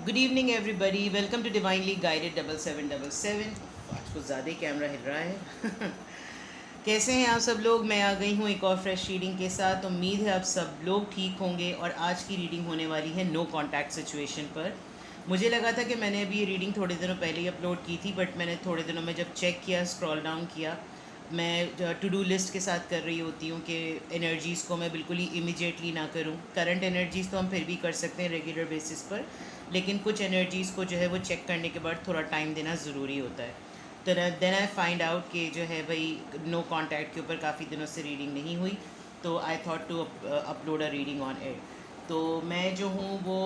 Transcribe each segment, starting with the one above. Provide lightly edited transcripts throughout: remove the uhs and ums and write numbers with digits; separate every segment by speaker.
Speaker 1: Good evening everybody, welcome to divinely guided 7777। आज कुछ ज़्यादा ही कैमरा हिल रहा है। कैसे हैं आप सब लोग? मैं आ गई हूँ एक और फ्रेश रीडिंग के साथ। उम्मीद है आप सब लोग ठीक होंगे। और आज की रीडिंग होने वाली है नो कॉन्टैक्ट सिचुएशन पर। मुझे लगा था कि मैंने अभी ये रीडिंग थोड़े दिनों पहले ही अपलोड की थी, बट मैंने थोड़े दिनों में जब चेक किया, स्क्रॉल डाउन किया, मैं टू डू लिस्ट के साथ कर रही होती हूँ कि एनर्जीज़ को मैं बिल्कुल ही इमीडिएटली ना करूँ। करंट एनर्जीज़ तो हम फिर भी कर सकते हैं रेगुलर बेसिस पर, लेकिन कुछ एनर्जीज़ को जो है वो चेक करने के बाद थोड़ा टाइम देना ज़रूरी होता है। तो देन आई फाइंड आउट कि जो है भाई नो कॉन्टैक्ट के ऊपर काफ़ी दिनों से रीडिंग नहीं हुई, तो I thought to upload a reading on air. तो मैं जो हूँ वो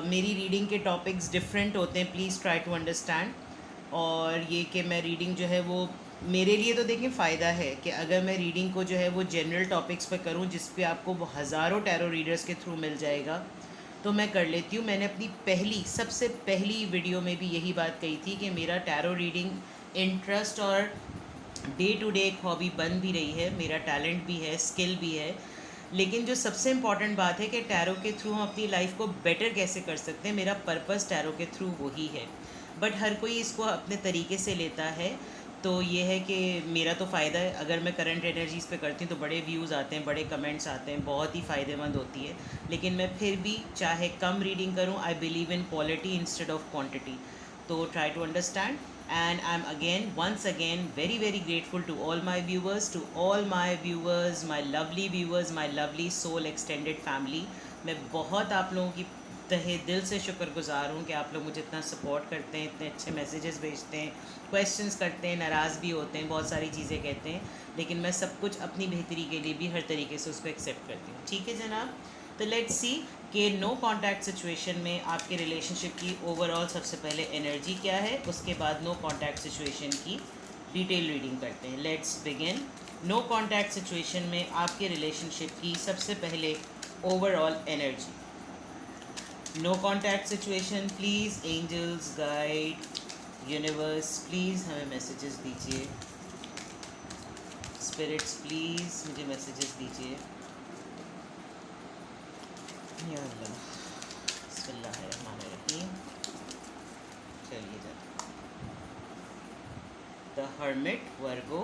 Speaker 1: मेरी रीडिंग के टॉपिक्स डिफरेंट होते हैं, प्लीज़ ट्राई टू अंडरस्टैंड। और ये कि मैं रीडिंग जो है वो मेरे लिए तो देखिए फ़ायदा है कि अगर मैं रीडिंग को जो है वो जनरल टॉपिक्स पे करूँ जिस पे आपको वो हज़ारों टैरो रीडर्स के थ्रू मिल जाएगा, तो मैं कर लेती हूँ। मैंने अपनी सबसे पहली वीडियो में भी यही बात कही थी कि मेरा टैरो रीडिंग इंटरेस्ट और डे टू डे एक हॉबी बन भी रही है, मेरा टैलेंट भी है, स्किल भी है। लेकिन जो सबसे इम्पॉर्टेंट बात है कि टैरो के थ्रू हम अपनी लाइफ को बेटर कैसे कर सकते हैं, मेरा पर्पस टैरो के थ्रू वही है। बट हर कोई इसको अपने तरीके से लेता है। तो ये है कि मेरा तो फ़ायदा है, अगर मैं करंट एनर्जीज़ पे करती हूँ तो बड़े व्यूज़ आते हैं, बड़े कमेंट्स आते हैं, बहुत ही फ़ायदेमंद होती है। लेकिन मैं फिर भी चाहे कम रीडिंग करूँ, I believe in quality instead of quantity. तो try to understand. And I'm again once again very very grateful to all my viewers, my lovely viewers, my lovely soul extended family. मैं बहुत आप लोगों की तहे दिल से शुक्रगुजार हूँ कि आप लोग मुझे इतना सपोर्ट करते हैं, इतने अच्छे मैसेजेस भेजते हैं, क्वेश्चंस करते हैं, नाराज़ भी होते हैं, बहुत सारी चीज़ें कहते हैं, लेकिन मैं सब कुछ अपनी बेहतरी के लिए भी हर तरीके से उसको एक्सेप्ट करती हूँ। ठीक है जनाब, तो लेट्स सी कि नो कॉन्टैक्ट सिचुएशन में आपके रिलेशनशिप की ओवरऑल सबसे पहले एनर्जी क्या है, उसके बाद नो कॉन्टैक्ट सिचुएशन की डिटेल रीडिंग करते हैं। Let's begin. No contact situation में आपके रिलेशनशिप की सबसे पहले overall energy. No contact situation, please angels, guide, universe, please हमें मैसेजेस दीजिए। स्पिरिट्स प्लीज़ मुझे मैसेजेस दीजिए। या अल्लाह, बिस्मिल्लाहिर्रहमानिर्रहीम। चलिए जाते। The hermit, Virgo,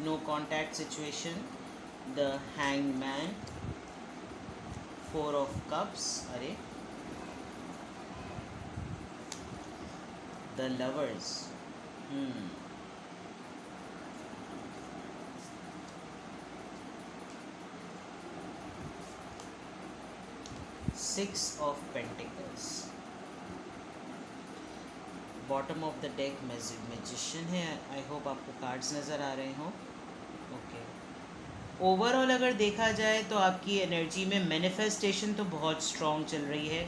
Speaker 1: no contact situation, the hangman, four of cups, अरे, the lovers, six of pentacles, bottom of the deck magician है। आई होप आपको कार्ड्स नज़र आ रहे हों। ओके, ओवरऑल अगर देखा जाए तो आपकी एनर्जी में मैनिफेस्टेशन तो बहुत स्ट्रॉन्ग चल रही है।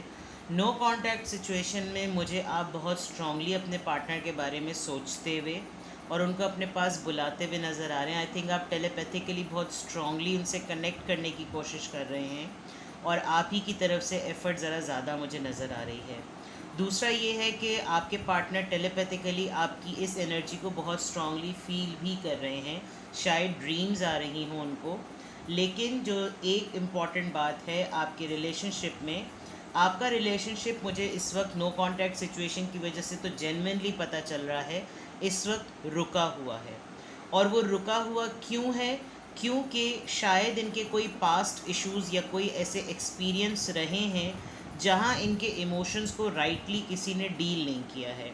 Speaker 1: नो कॉन्टैक्ट सिचुएशन में मुझे आप बहुत स्ट्रॉन्गली अपने पार्टनर के बारे में सोचते हुए और उनको अपने पास बुलाते हुए नज़र आ रहे हैं। आई थिंक आप टेलीपैथिकली बहुत स्ट्रॉन्गली उनसे कनेक्ट करने की कोशिश कर रहे हैं और आप ही की तरफ से एफ़र्ट ज़रा ज़्यादा मुझे नज़र आ रही है। दूसरा ये है कि आपके पार्टनर टेलीपैथिकली आपकी इस एनर्जी को बहुत स्ट्रांगली फील भी कर रहे हैं, शायद ड्रीम्स आ रही हों उनको। लेकिन जो एक इम्पॉर्टेंट बात है आपके रिलेशनशिप में, आपका रिलेशनशिप मुझे इस वक्त नो कॉन्टैक्ट सिचुएशन की वजह से तो जेन्युइनली पता चल रहा है इस वक्त रुका हुआ है। और वो रुका हुआ क्यों है? क्योंकि शायद इनके कोई पास्ट इश्यूज़ या कोई ऐसे एक्सपीरियंस रहे हैं जहां इनके इमोशंस को राइटली किसी ने डील नहीं किया है,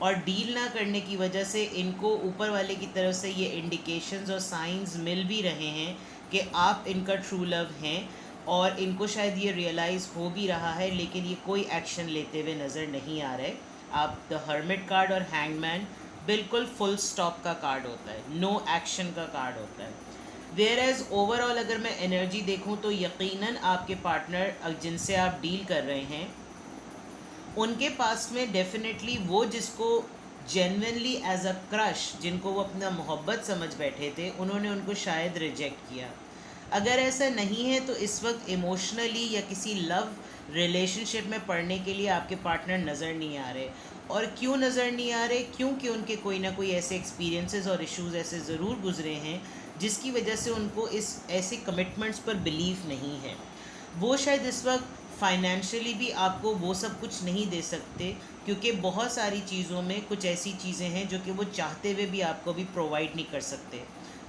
Speaker 1: और डील ना करने की वजह से इनको ऊपर वाले की तरफ से ये इंडिकेशंस और साइंस मिल भी रहे हैं कि आप इनका ट्रू लव हैं, और इनको शायद ये रियलाइज़ हो भी रहा है, लेकिन ये कोई एक्शन लेते हुए नज़र नहीं आ रहे। आप द हर्मिट कार्ड और हैंगमैन बिल्कुल फुल स्टॉप का कार्ड होता है, नो एक्शन का कार्ड होता है। वेयर एज ओवरऑल अगर मैं एनर्जी देखूं तो यकीनन आपके पार्टनर जिनसे आप डील कर रहे हैं उनके पास में डेफिनेटली वो जिसको जेन्युइनली एज अ क्रश, जिनको वो अपना मोहब्बत समझ बैठे थे, उन्होंने उनको शायद रिजेक्ट किया। अगर ऐसा नहीं है तो इस वक्त इमोशनली या किसी लव रिलेशनशिप में पढ़ने के लिए आपके पार्टनर नज़र नहीं आ रहे। और क्यों नज़र नहीं आ रहे? क्योंकि उनके कोई ना कोई ऐसे एक्सपीरियंसेस और इश्यूज़ ऐसे ज़रूर गुजरे हैं जिसकी वजह से उनको इस ऐसे कमिटमेंट्स पर बिलीव नहीं है। वो शायद इस वक्त फाइनेंशियली भी आपको वो सब कुछ नहीं दे सकते, क्योंकि बहुत सारी चीज़ों में कुछ ऐसी चीज़ें हैं जो कि वो चाहते हुए भी आपको भी प्रोवाइड नहीं कर सकते।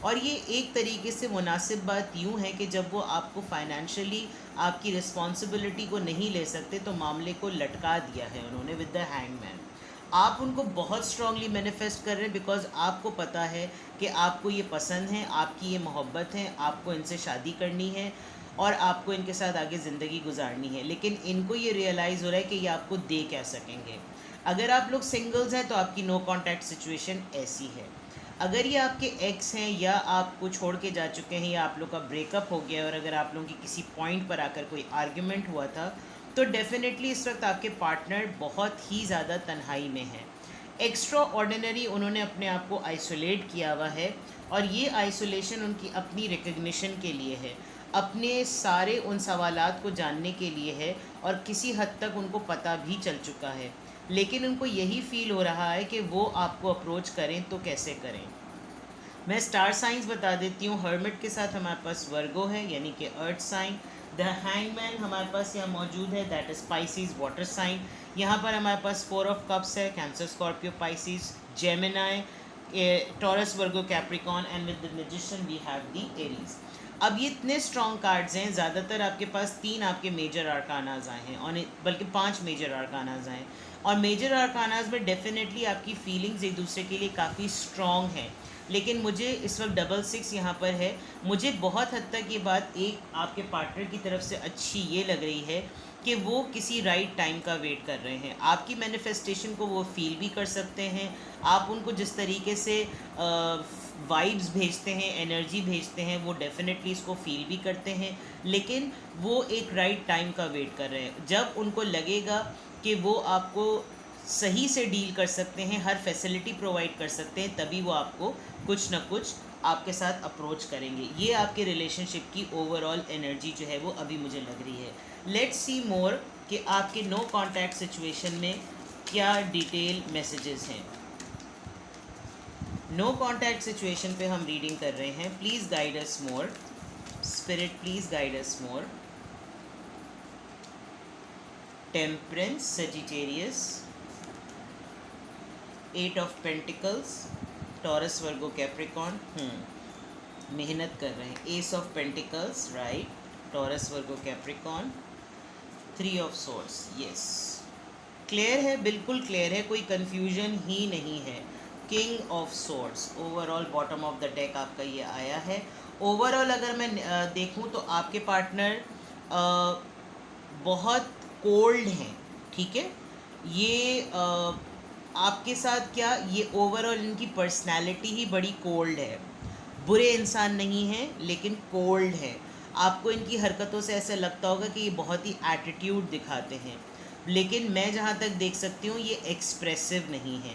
Speaker 1: और ये एक तरीके से मुनासिब बात यूँ है कि जब वो आपको फाइनेंशियली आपकी रिस्पॉन्सिबिलिटी को नहीं ले सकते तो मामले को लटका दिया है उन्होंने विद द हैंगमैन। आप उनको बहुत स्ट्रांगली मैनिफेस्ट कर रहे हैं बिकॉज आपको पता है कि आपको ये पसंद है, आपकी ये मोहब्बत है, आपको इनसे शादी करनी है और आपको इनके साथ आगे ज़िंदगी गुजारनी है। लेकिन इनको ये रियलाइज़ हो रहा है कि ये आपको दे क्या सकेंगे। अगर आप लोग सिंगल्स हैं तो आपकी नो कॉन्टैक्ट सिचुएशन ऐसी है। अगर ये आपके एक्स हैं या आपको छोड़ के जा चुके हैं या आप लोग का ब्रेकअप हो गया और अगर आप लोगों की किसी पॉइंट पर आकर कोई आर्ग्यूमेंट हुआ था, तो डेफिनेटली इस वक्त आपके पार्टनर बहुत ही ज़्यादा तन्हाई में है। एक्स्ट्रा ऑर्डिनरी उन्होंने अपने आप को आइसोलेट किया हुआ है और ये आइसोलेशन उनकी अपनी रिकग्निशन के लिए है, अपने सारे उन सवालात को जानने के लिए है और किसी हद तक उनको पता भी चल चुका है। लेकिन उनको यही फील हो रहा है कि वो आपको अप्रोच करें तो कैसे करें। मैं स्टार साइंस बता देती हूँ। हर्मिट के साथ हमारे पास वर्गो है यानी कि अर्थ साइन। द हैंगमैन हमारे पास यहाँ मौजूद है, that is Pisces water sign. यहाँ पर हमारे पास 4 ऑफ कप्स है, Cancer Scorpio Pisces Gemini Taurus Virgo Capricorn and with the magician we have the Aries. अब ये इतने स्ट्रॉन्ग कार्ड्स हैं, ज़्यादातर आपके पास 3 आपके मेजर आर्कानाज आए हैं और बल्कि 5 मेजर आर्कानाज आए हैं और मेजर आर्कानाज में डेफिनेटली आपकी फीलिंग्स एक दूसरे के लिए काफ़ी स्ट्रॉन्ग हैं। लेकिन मुझे इस वक्त 666 यहाँ पर है, मुझे बहुत हद तक ये बात एक आपके पार्टनर की तरफ से अच्छी ये लग रही है कि वो किसी राइट टाइम का वेट कर रहे हैं। आपकी मैनिफेस्टेशन को वो फील भी कर सकते हैं। आप उनको जिस तरीके से वाइब्स भेजते हैं, एनर्जी भेजते हैं, वो डेफिनेटली इसको फील भी करते हैं। लेकिन वो एक राइट टाइम का वेट कर रहे हैं, जब उनको लगेगा कि वो आपको सही से डील कर सकते हैं, हर फैसिलिटी प्रोवाइड कर सकते हैं, तभी वो आपको कुछ ना कुछ आपके साथ अप्रोच करेंगे। ये आपके रिलेशनशिप की ओवरऑल एनर्जी जो है वो अभी मुझे लग रही है। लेट्स सी मोर कि आपके नो कॉन्टैक्ट सिचुएशन में क्या डिटेल मैसेजेस हैं। नो कॉन्टैक्ट सिचुएशन पे हम रीडिंग कर रहे हैं। Please guide us more spirit, please guide us more. Temperance, Sagittarius, 8 of pentacles, taurus Virgo Capricorn, मेहनत कर रहे हैं। S of pentacles, right, taurus Virgo Capricorn, 3 of swords, yes, clear है, बिल्कुल क्लियर है, कोई कन्फ्यूजन ही नहीं है। King of swords, overall bottom of the deck आपका ये आया है। ओवरऑल अगर मैं देखूं तो आपके पार्टनर बहुत कोल्ड हैं, ठीक है। ये आपके साथ क्या, ये ओवरऑल इनकी पर्सनैलिटी ही बड़ी कोल्ड है। बुरे इंसान नहीं हैं लेकिन कोल्ड है। आपको इनकी हरकतों से ऐसा लगता होगा कि ये बहुत ही एटीट्यूड दिखाते हैं, लेकिन मैं जहाँ तक देख सकती हूँ ये एक्सप्रेसिव नहीं है।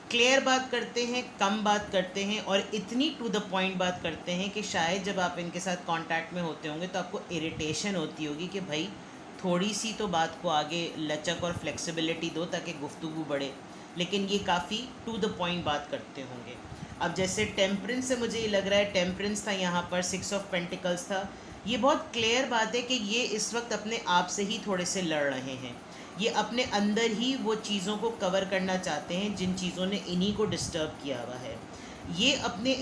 Speaker 1: क्लियर बात करते हैं, कम बात करते हैं और इतनी टू द पॉइंट बात करते हैं कि शायद जब आप इनके साथ कांटेक्ट में होते होंगे तो आपको इरिटेशन होती होगी कि भाई थोड़ी सी तो बात को आगे लचक और फ्लेक्सिबिलिटी दो ताकि गुफ्तगू बढ़े। लेकिन ये काफ़ी टू द पॉइंट बात करते होंगे। अब जैसे टेम्परेंस से मुझे ये लग रहा है, टेम्परेंस था यहाँ पर, 6 ऑफ पेंटिकल्स था। ये बहुत क्लियर बात है कि ये इस वक्त अपने आप से ही थोड़े से लड़ रहे हैं। ये अपने अंदर ही वो चीज़ों को कवर करना चाहते हैं जिन चीज़ों ने इन्हीं को डिस्टर्ब किया हुआ है। ये अपने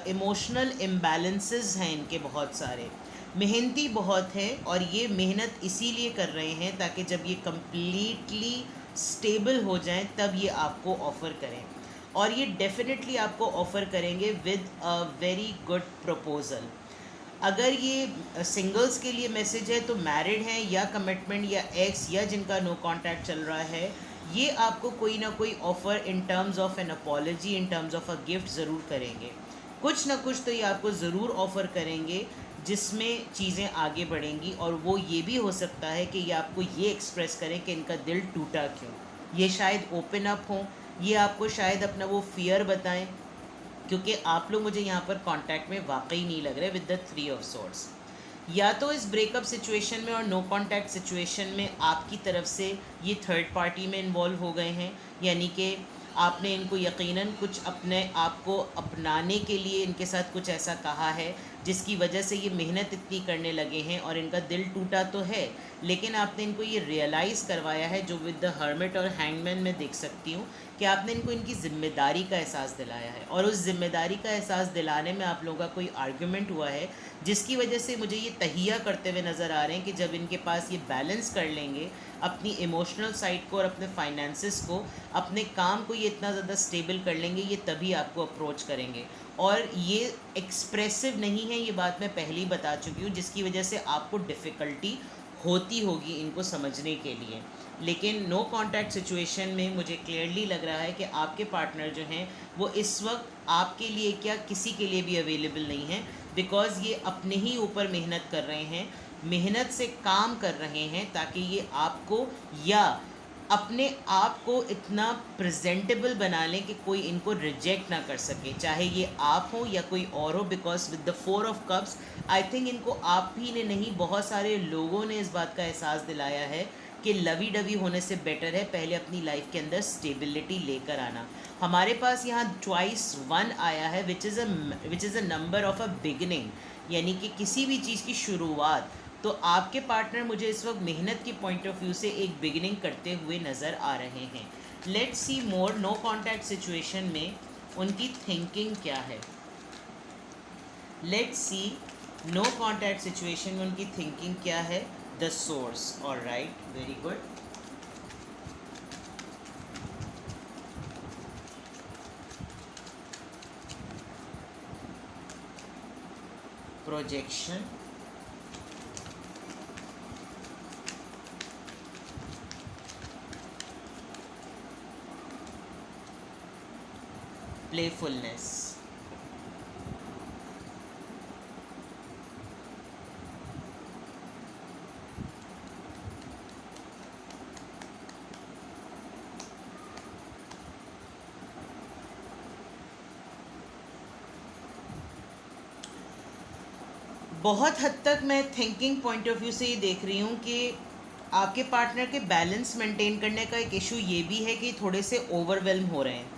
Speaker 1: इमोशनल इम्बैलेंसेस हैं इनके बहुत सारे, मेहनती बहुत है और ये मेहनत इसीलिए कर रहे हैं ताकि जब ये कम्प्लीटली स्टेबल हो जाएं तब ये आपको ऑफ़र करें। और ये डेफिनेटली आपको ऑफ़र करेंगे with a very good proposal. अगर ये सिंगल्स के लिए मैसेज है तो मैरिड हैं या कमिटमेंट या एक्स या जिनका नो कांटेक्ट चल रहा है, ये आपको कोई ना कोई offer in terms of an apology, in terms of a gift ज़रूर करेंगे। कुछ ना कुछ तो ये आपको ज़रूर ऑफ़र करेंगे जिसमें चीज़ें आगे बढ़ेंगी। और वो ये भी हो सकता है कि ये आपको ये एक्सप्रेस करें कि इनका दिल टूटा क्यों। ये शायद ओपन अप हों, ये आपको शायद अपना वो फियर बताएं, क्योंकि आप लोग मुझे यहाँ पर कांटेक्ट में वाकई नहीं लग रहे विद द 3 ऑफ सोर्ड्स। या तो इस ब्रेकअप सिचुएशन में और नो कांटेक्ट सिचुएशन में आपकी तरफ से ये थर्ड पार्टी में इन्वॉल्व हो गए हैं, यानी कि आपने इनको यकीनन कुछ अपने आप को अपनाने के लिए इनके साथ कुछ ऐसा कहा है जिसकी वजह से ये मेहनत इतनी करने लगे हैं और इनका दिल टूटा तो है, लेकिन आपने इनको ये रियलाइज़ करवाया है, जो विद द हर्मिट और हैंगमैन में देख सकती हूँ कि आपने इनको इनकी ज़िम्मेदारी का एहसास दिलाया है। और उस ज़िम्मेदारी का एहसास दिलाने में आप लोगों का कोई आर्ग्यूमेंट हुआ है, जिसकी वजह से मुझे ये तहिया करते हुए नज़र आ रहे हैं कि जब इनके पास ये बैलेंस कर लेंगे अपनी इमोशनल साइड को और अपने फाइनेंसिस को, अपने काम को ये इतना ज़्यादा स्टेबल कर लेंगे, ये तभी आपको अप्रोच करेंगे। और ये एक्सप्रेसिव नहीं है, ये बात मैं पहले ही बता चुकी हूँ, जिसकी वजह से आपको डिफ़िकल्टी होती होगी इनको समझने के लिए। लेकिन नो कांटेक्ट सिचुएशन में मुझे क्लियरली लग रहा है कि आपके पार्टनर जो हैं वो इस वक्त आपके लिए क्या किसी के लिए भी अवेलेबल नहीं है, बिकॉज़ ये अपने ही ऊपर मेहनत कर रहे हैं, मेहनत से काम कर रहे हैं ताकि ये आपको या अपने आप को इतना प्रेजेंटेबल बना लें कि कोई इनको रिजेक्ट ना कर सके, चाहे ये आप हो या कोई और हो। Because with the 4 of Cups I think इनको आप ही ने नहीं, बहुत सारे लोगों ने इस बात का एहसास दिलाया है कि लवी डवी होने से बेटर है पहले अपनी लाइफ के अंदर स्टेबिलिटी लेकर आना। हमारे पास यहाँ ट्वाइस 1 आया है which is a number of a beginning, यानी कि किसी भी चीज़ की शुरुआत। तो आपके पार्टनर मुझे इस वक्त मेहनत की पॉइंट ऑफ व्यू से एक बिगिनिंग करते हुए नज़र आ रहे हैं। Let's see more no contact situation में उनकी थिंकिंग क्या है। Let's see no contact situation में उनकी थिंकिंग क्या है। The source, alright, very good. Projection, playfulness, बहुत हद तक मैं थिंकिंग पॉइंट ऑफ व्यू से ये देख रही हूँ कि आपके पार्टनर के बैलेंस मेंटेन करने का एक इशू ये भी है कि थोड़े से ओवरवेल्म हो रहे हैं।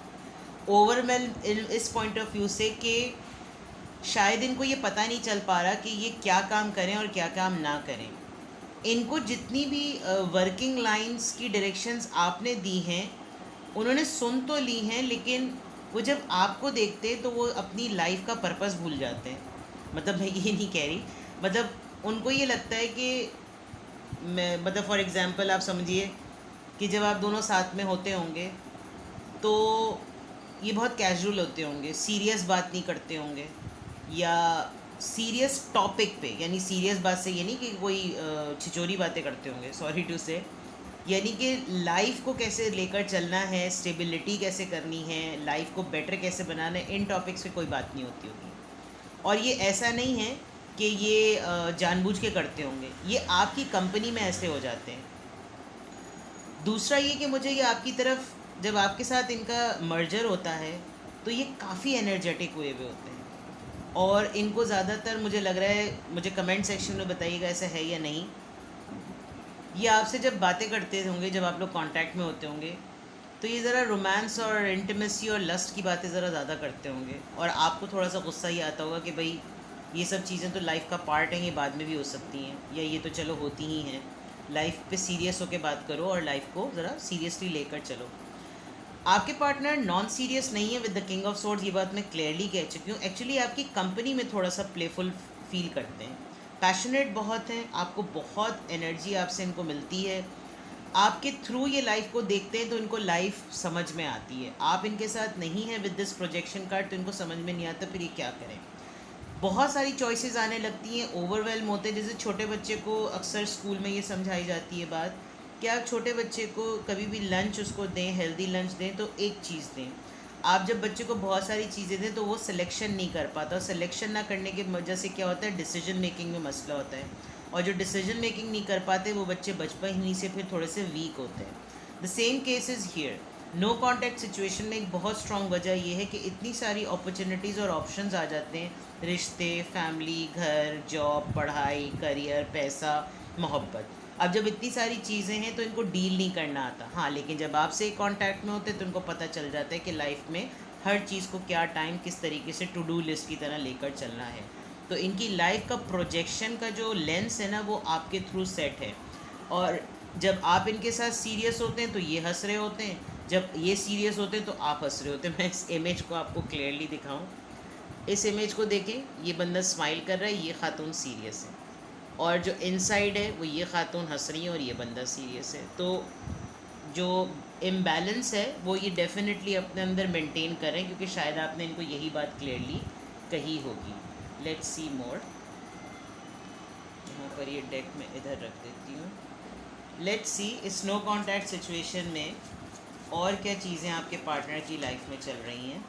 Speaker 1: ओवरवेल्म इस पॉइंट ऑफ व्यू से कि शायद इनको ये पता नहीं चल पा रहा कि ये क्या काम करें और क्या काम ना करें। इनको जितनी भी वर्किंग लाइंस की डायरेक्शंस आपने दी हैं उन्होंने सुन तो ली हैं, लेकिन वो जब आपको देखते हैं तो वो अपनी लाइफ का पर्पस भूल जाते हैं। मतलब मैं ये नहीं कह रही, मतलब उनको ये लगता है कि मैं, मतलब फॉर एग्ज़ाम्पल आप समझिए कि जब आप दोनों साथ में होते होंगे तो ये बहुत कैजुअल होते होंगे, सीरियस बात नहीं करते होंगे, या सीरियस टॉपिक पे, यानी सीरियस बात से ये नहीं कि कोई छिचोरी बातें करते होंगे, सॉरी टू से, यानी कि लाइफ को कैसे लेकर चलना है, स्टेबिलिटी कैसे करनी है, लाइफ को बेटर कैसे बनाना है, इन टॉपिक्स पे कोई बात नहीं होती होगी। और ये ऐसा नहीं है कि ये जानबूझ के करते होंगे, ये आपकी कंपनी में ऐसे हो जाते हैं। दूसरा ये कि मुझे ये आपकी तरफ जब आपके साथ इनका मर्जर होता है तो ये काफ़ी एनर्जेटिक हुए हुए होते हैं, और इनको ज़्यादातर मुझे लग रहा है, मुझे कमेंट सेक्शन में बताइएगा ऐसा है या नहीं, ये आपसे जब बातें करते होंगे, जब आप लोग कांटेक्ट में होते होंगे तो ये ज़रा रोमांस और इंटीमेसी और लस्ट की बातें ज़रा ज़्यादा करते होंगे, और आपको थोड़ा सा गुस्सा ही आता होगा कि भाई ये सब चीज़ें तो लाइफ का पार्ट हैं, ये बाद में भी हो सकती हैं, या ये तो चलो होती ही हैं। लाइफ पे सीरियस होकर बात करो और लाइफ को ज़रा सीरियसली लेकर चलो। आपके पार्टनर नॉन सीरियस नहीं है with the king of swords, ये बात मैं क्लियरली कह चुकी हूँ। एक्चुअली आपकी कंपनी में थोड़ा सा प्लेफुल फील करते हैं, पैशनेट बहुत हैं, आपको बहुत एनर्जी आपसे इनको मिलती है, आपके थ्रू ये लाइफ को देखते हैं तो इनको लाइफ समझ में आती है। आप इनके साथ नहीं हैं विद दिस प्रोजेक्शन कार्ड तो इनको समझ में नहीं आता फिर ये क्या करें। बहुत सारी चॉइसेस आने लगती हैं, ओवरवेल्म होते हैं। जैसे छोटे बच्चे को अक्सर स्कूल में ये समझाई जाती है बात कि आप छोटे बच्चे को कभी भी लंच उसको दें, हेल्दी लंच दें तो एक चीज़ दें। आप जब बच्चे को बहुत सारी चीज़ें दें तो वो सिलेक्शन नहीं कर पाता, सिलेक्शन ना करने की वजह से क्या होता है, डिसीजन मेकिंग में मसला होता है, और जो डिसीजन मेकिंग नहीं कर पाते वो बच्चे बचपन ही से फिर थोड़े से वीक होते हैं। The same case is here. No contact situation में एक बहुत स्ट्रॉन्ग वजह ये है कि इतनी सारी अपॉर्चुनिटीज़ और ऑप्शंस आ जाते हैं, रिश्ते, फैमिली, घर, जॉब, पढ़ाई, करियर, पैसा, मोहब्बत। अब जब इतनी सारी चीज़ें हैं तो इनको डील नहीं करना आता। हाँ, लेकिन जब आपसे कॉन्टैक्ट में होते तो इनको पता चल जाता है कि लाइफ में हर चीज़ को क्या टाइम किस तरीके से टू डू लिस्ट की तरह लेकर चलना है। तो इनकी लाइफ का प्रोजेक्शन का जो लेंस है ना वो आपके थ्रू सेट है। और जब आप इनके साथ सीरियस होते हैं तो ये हंस रहे होते हैं, जब ये सीरियस होते हैं तो आप हंस रहे होते हैं। मैं इस इमेज को आपको क्लियरली दिखाऊं, इस इमेज को देखें, ये बंदा स्माइल कर रहा है, ये खातून सीरियस है, और जो इनसाइड है वो ये खातून हंस रही है और ये बंदा सीरियस है। तो जो इम्बैलेंस है वो ये डेफिनेटली अपने अंदर मेंटेन करें, क्योंकि शायद आपने इनको यही बात क्लियरली कही होगी। लेट्स सी मोर। यहाँ पर ये डेक में इधर रख देती हूँ। लेट्स सी इस नो कॉन्टैक्ट सिचुएशन में और क्या चीज़ें आपके पार्टनर की लाइफ में चल रही हैं।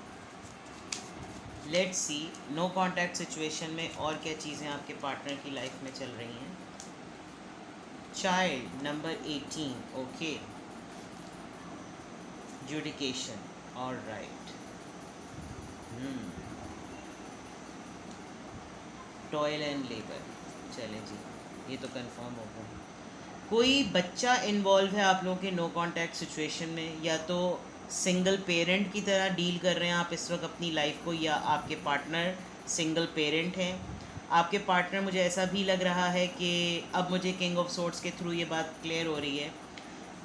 Speaker 1: Let's see no contact situation में और क्या चीज़ें आपके पार्टनर की लाइफ में चल रही हैं। चाइल्ड नंबर 18, ओके, जुडिकेशन, all right, toil and labour, चले जी, ये तो कंफर्म हो गया। कोई बच्चा इन्वॉल्व है आप लोगों के नो कॉन्टैक्ट सिचुएशन में, या तो सिंगल पेरेंट की तरह डील कर रहे हैं आप इस वक्त अपनी लाइफ को, या आपके पार्टनर सिंगल पेरेंट हैं। आपके पार्टनर, मुझे ऐसा भी लग रहा है कि अब मुझे किंग ऑफ सोर्ड्स के थ्रू ये बात क्लियर हो रही है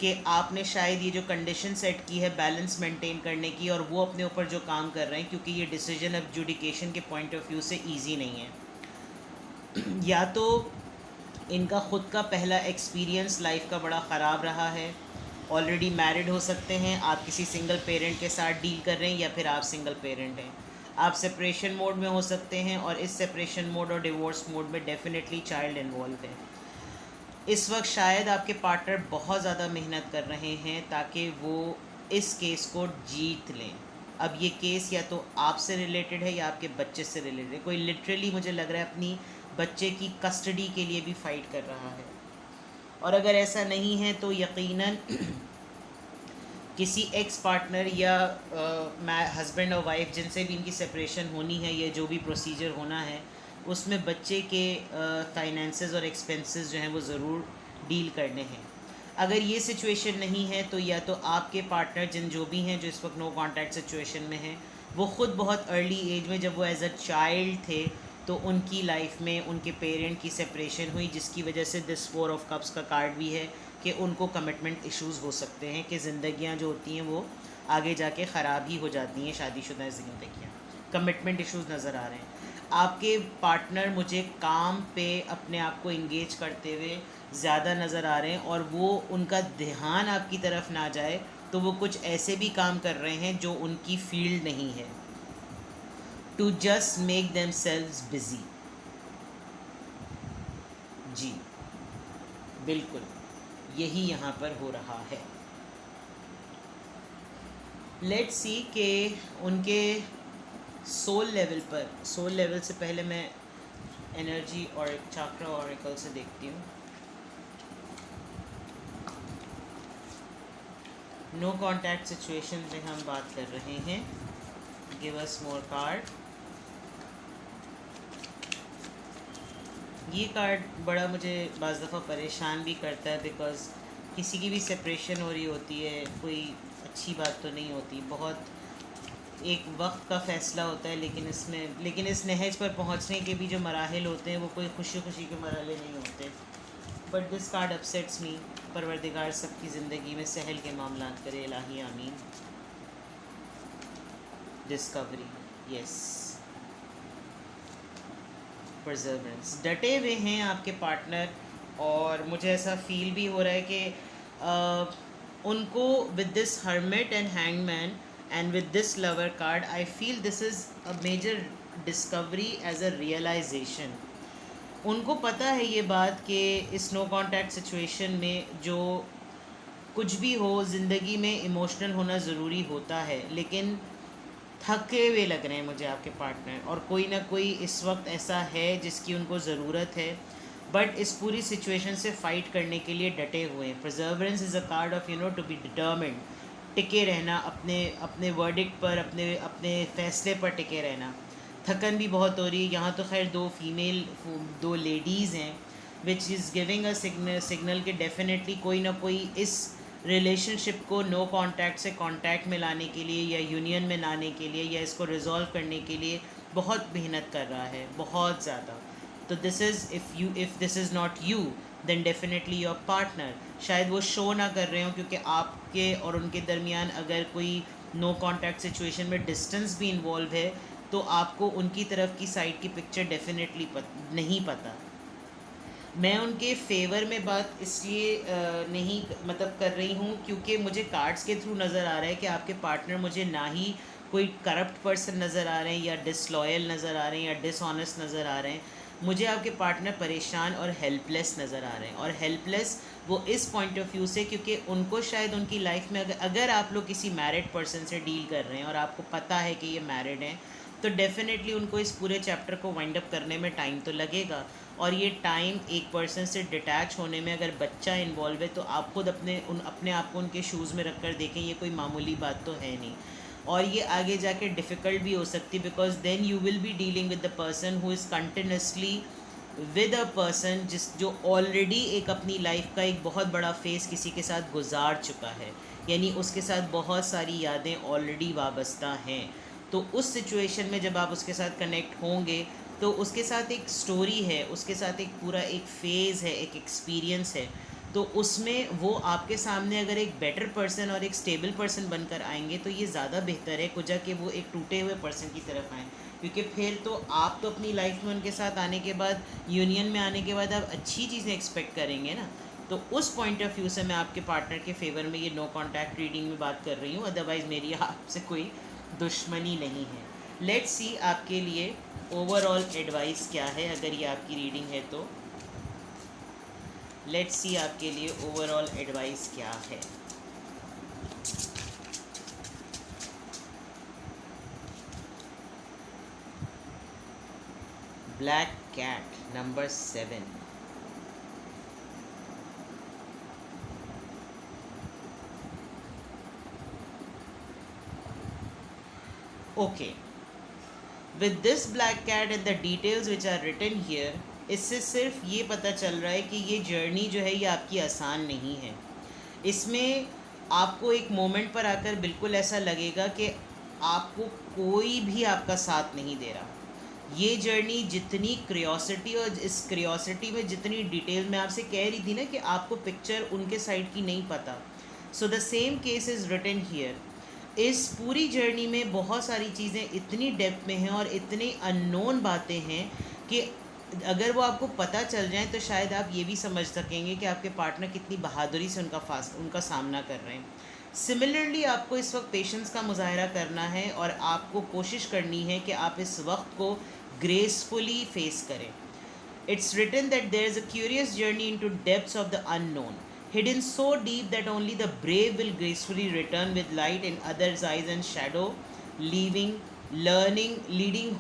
Speaker 1: कि आपने शायद ये जो कंडीशन सेट की है बैलेंस मेंटेन करने की, और वो अपने ऊपर जो काम कर रहे हैं, क्योंकि ये डिसीजन अब जुडिकेशन के पॉइंट ऑफ व्यू से ईजी नहीं है। या तो इनका ख़ुद का पहला एक्सपीरियंस लाइफ का बड़ा ख़राब रहा है, ऑलरेडी मैरिड हो सकते हैं, आप किसी सिंगल पेरेंट के साथ डील कर रहे हैं, या फिर आप सिंगल पेरेंट हैं, आप सेपरेशन मोड में हो सकते हैं, और इस सेपरेशन मोड और डिवोर्स मोड में डेफिनेटली चाइल्ड इन्वॉल्व है। इस वक्त शायद आपके पार्टनर बहुत ज़्यादा मेहनत कर रहे हैं ताकि वो इस केस को जीत लें। अब ये केस या तो आपसे रिलेटेड है या आपके बच्चे से रिलेटेड है। कोई लिटरली मुझे लग रहा है अपनी बच्चे की कस्टडी के लिए भी फ़ाइट कर रहा है, और अगर ऐसा नहीं है तो यकीनन किसी एक्स पार्टनर या हस्बैंड और वाइफ जिनसे भी इनकी सेपरेशन होनी है, या जो भी प्रोसीजर होना है, उसमें बच्चे के फाइनेंसेस और एक्सपेंसेस जो हैं वो ज़रूर डील करने हैं। अगर ये सिचुएशन नहीं है तो या तो आपके पार्टनर जो भी हैं जो इस वक्त नो कॉन्टैक्ट सिचुएशन में हैं, वो ख़ुद बहुत अर्ली एज में जब वो एज अ चाइल्ड थे तो उनकी लाइफ में उनके पेरेंट की सेपरेशन हुई, जिसकी वजह से दिस 4 ऑफ कप्स का कार्ड भी है कि उनको कमिटमेंट इश्यूज़ हो सकते हैं, कि ज़िंदगियां जो होती हैं वो आगे जाके ख़राब ही हो जाती हैं, शादीशुदा ज़िंदगियां। कमिटमेंट इश्यूज़ नज़र आ रहे हैं। आपके पार्टनर मुझे काम पे अपने आप को इंगेज करते हुए ज़्यादा नज़र आ रहे हैं, और वो उनका ध्यान आपकी तरफ ना जाए तो वो कुछ ऐसे भी काम कर रहे हैं जो उनकी फील्ड नहीं है, to just make themselves busy. जी बिल्कुल, यही यहाँ पर हो रहा है। लेट्स सी के उनके सोल लेवल पर, सोल लेवल से पहले मैं एनर्जी और चाक्रा ऑरेकल से देखती हूँ। नो कॉन्टैक्ट सिचुएशन में हम बात कर रहे हैं। गिव अस मोर कार्ड। ये कार्ड बड़ा मुझे बाज़ दफ़ा परेशान भी करता है, बिकॉज़ किसी की भी सेपरेशन हो रही होती है, कोई अच्छी बात तो नहीं होती, बहुत एक वक्त का फ़ैसला होता है, लेकिन इस नहज पर पहुंचने के भी जो मराहिल होते हैं वो कोई खुशी खुशी के मरहले नहीं होते। बट दिस कार्ड अपसेट्स मी। परवरदिगार सबकी ज़िंदगी में सहल के मामलात करे, इलाही आमीन। डिस्कवरी, यस, परजर्वेंस, डटे हुए हैं आपके पार्टनर, और मुझे ऐसा फील भी हो रहा है कि उनको with this hermit and hangman and with this lover card, I feel this is a major discovery as a realisation. उनको पता है ये बात कि इस नो कॉन्टैक्ट सिचुएशन में जो कुछ भी हो ज़िंदगी में इमोशनल होना ज़रूरी होता है, लेकिन थके हुए लग रहे हैं मुझे आपके पार्टनर, और कोई ना कोई इस वक्त ऐसा है जिसकी उनको ज़रूरत है, बट इस पूरी सिचुएशन से फ़ाइट करने के लिए डटे हुए हैं। Perseverance is a card of to be determined, टिके रहना, अपने वर्डिक्ट पर, अपने फ़ैसले पर टिके रहना। थकन भी बहुत हो रही है। यहाँ तो खैर दो लेडीज़ हैं, which is giving a signal कि डेफिनेटली कोई ना कोई इस रिलेशनशिप को नो कांटेक्ट से कांटेक्ट में लाने के लिए, या यूनियन में लाने के लिए, या इसको रिजॉल्व करने के लिए बहुत मेहनत कर रहा है, बहुत ज़्यादा। तो if this is not you, then definitely your partner. शायद वो शो ना कर रहे हो क्योंकि आपके और उनके दरमियान अगर कोई नो कॉन्टैक्ट सिचुएशन में डिस्टेंस भी इन्वॉल्व है, तो आपको उनकी तरफ की साइड की पिक्चर डेफिनेटली नहीं पता। मैं उनके फेवर में बात इसलिए नहीं मतलब कर रही हूँ क्योंकि मुझे कार्ड्स के थ्रू नज़र आ रहा है कि आपके पार्टनर मुझे ना ही कोई करप्ट पर्सन नज़र आ रहे हैं, या डिसलॉयल नज़र आ रहे हैं, या डिसऑनेस्ट नज़र आ रहे हैं। मुझे आपके पार्टनर परेशान और हेल्पलेस नज़र आ रहे हैं। और हेल्पलेस वो इस पॉइंट ऑफ व्यू से क्योंकि उनको शायद उनकी लाइफ में अगर आप लोग किसी मैरिड पर्सन से डील कर रहे हैं और आपको पता है कि ये मैरिड हैं, तो डेफिनेटली उनको इस पूरे चैप्टर को वाइंड अप करने में टाइम तो लगेगा। और ये टाइम एक पर्सन से डिटैच होने में, अगर बच्चा इन्वॉल्व है, तो आप खुद अपने आप को उनके शूज़ में रख कर देखें, ये कोई मामूली बात तो है नहीं। और ये आगे जाके डिफ़िकल्ट भी हो सकती, because then you will be dealing with the person who is continuously with a person जो ऑलरेडी एक अपनी लाइफ का एक बहुत बड़ा फेस किसी के साथ गुजार चुका है, यानी उसके साथ बहुत सारी यादें ऑलरेडी वाबस्ता हैं। तो उस सिचुएशन में जब आप उसके साथ कनेक्ट होंगे, तो उसके साथ एक स्टोरी है, उसके साथ एक पूरा एक फ़ेज़ है, एक एक्सपीरियंस है। तो उसमें वो आपके सामने अगर एक बेटर पर्सन और एक स्टेबल पर्सन बनकर आएंगे, तो ये ज़्यादा बेहतर है कुछ कि वो एक टूटे हुए पर्सन की तरफ आएँ। क्योंकि फिर तो आप तो अपनी लाइफ में उनके साथ आने के बाद, यूनियन में आने के बाद, आप अच्छी चीज़ें एक्सपेक्ट करेंगे ना। तो उस पॉइंट ऑफ व्यू से मैं आपके पार्टनर के फेवर में ये नो कॉन्टैक्ट रीडिंग में बात कर रही हूँ। अदरवाइज़ मेरी आपसे कोई दुश्मनी नहीं है। लेट्स सी आपके लिए ओवरऑल एडवाइस क्या है, अगर ये आपकी रीडिंग है तो। लेट्स सी आपके लिए ओवरऑल एडवाइस क्या है। Black cat number 7। Okay, with this black cat and the details which are written here, इससे सिर्फ ये पता चल रहा है कि ये जर्नी जो है ये आपकी आसान नहीं है। इसमें आपको एक मोमेंट पर आकर बिल्कुल ऐसा लगेगा कि आपको कोई भी आपका साथ नहीं दे रहा। ये जर्नी जितनी क्रियोसिटी, और इस क्रियोसिटी में जितनी डिटेल, मैं आपसे कह रही थी ना कि आपको पिक्चर उनके साइड की नहीं पता। So the same case is written here. इस पूरी जर्नी में बहुत सारी चीज़ें इतनी डेप्थ में हैं और इतनी अननोन बातें हैं कि अगर वो आपको पता चल जाए तो शायद आप ये भी समझ सकेंगे कि आपके पार्टनर कितनी बहादुरी से उनका सामना कर रहे हैं। सिमिलरली आपको इस वक्त पेशेंस का मुजाहरा करना है और आपको कोशिश करनी है कि आप इस वक्त को ग्रेसफुली फेस करें। It's written that there is a curious journey into depths of the unknown, hidden so deep that only the brave will gracefully return with light in others' eyes and shadow, leading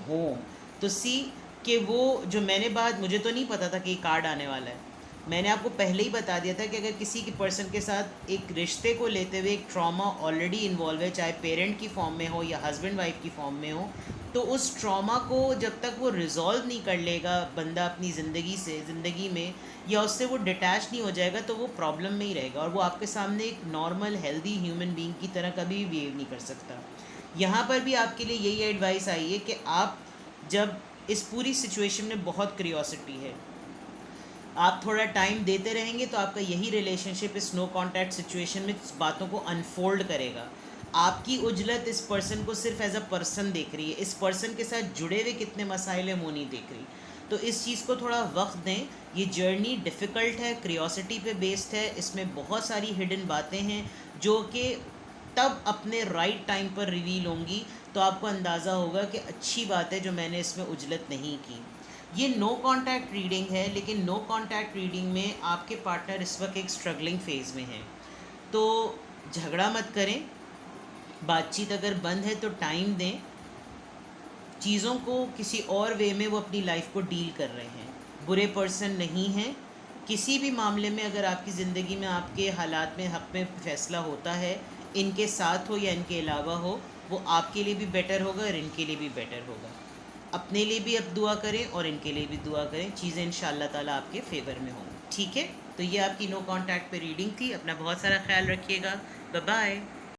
Speaker 1: home. तो सी कि वो जो मैंने बात, मुझे तो नहीं पता था कि ये कार्ड आने वाला है। मैंने आपको पहले ही बता दिया था कि अगर किसी की पर्सन के साथ एक रिश्ते को लेते हुए एक ट्रॉमा ऑलरेडी इन्वॉल्व है, चाहे पेरेंट की फॉर्म में हो या हस्बैंड वाइफ की फॉर्म में हो, तो उस ट्रॉमा को जब तक वो रिज़ॉल्व नहीं कर लेगा बंदा अपनी ज़िंदगी में, या उससे वो डिटैच नहीं हो जाएगा, तो वो प्रॉब्लम में ही रहेगा और वो आपके सामने एक नॉर्मल हेल्दी ह्यूमन बीइंग की तरह कभी भी बिहेव नहीं कर सकता। यहाँ पर भी आपके लिए यही एडवाइस आई है कि आप जब इस पूरी सिचुएशन में बहुत क्यूरियोसिटी है, आप थोड़ा टाइम देते रहेंगे तो आपका यही रिलेशनशिप इस नो कॉन्टैक्ट सिचुएशन में बातों को अनफोल्ड करेगा। आपकी उजलत इस पर्सन को सिर्फ एज अ पर्सन देख रही है, इस पर्सन के साथ जुड़े हुए कितने मसाइल है वो नहीं देख रही। तो इस चीज़ को थोड़ा वक्त दें। ये जर्नी डिफ़िकल्ट है, क्रियोसिटी पे बेस्ड है, इसमें बहुत सारी हिडन बातें हैं जो कि तब अपने राइट टाइम पर रिवील होंगी, तो आपको अंदाज़ा होगा कि अच्छी बात है जो मैंने इसमें उजलत नहीं की। ये नो कांटेक्ट रीडिंग है, लेकिन नो कांटेक्ट रीडिंग में आपके पार्टनर इस वक्त एक स्ट्रगलिंग फेज़ में है। तो झगड़ा मत करें, बातचीत अगर बंद है तो टाइम दें। चीज़ों को किसी और वे में वो अपनी लाइफ को डील कर रहे हैं, बुरे पर्सन नहीं हैं। किसी भी मामले में अगर आपकी ज़िंदगी में आपके हालात में हक़ में फ़ैसला होता है, इनके साथ हो या इनके अलावा हो, वो आपके लिए भी बेटर होगा और इनके लिए भी बेटर होगा। अपने लिए भी अब दुआ करें और इनके लिए भी दुआ करें, चीज़ें इंशाअल्लाह ताला आपके फेवर में होंगी। ठीक है, तो ये आपकी नो कांटेक्ट पे रीडिंग थी। अपना बहुत सारा ख्याल रखिएगा। Bye bye.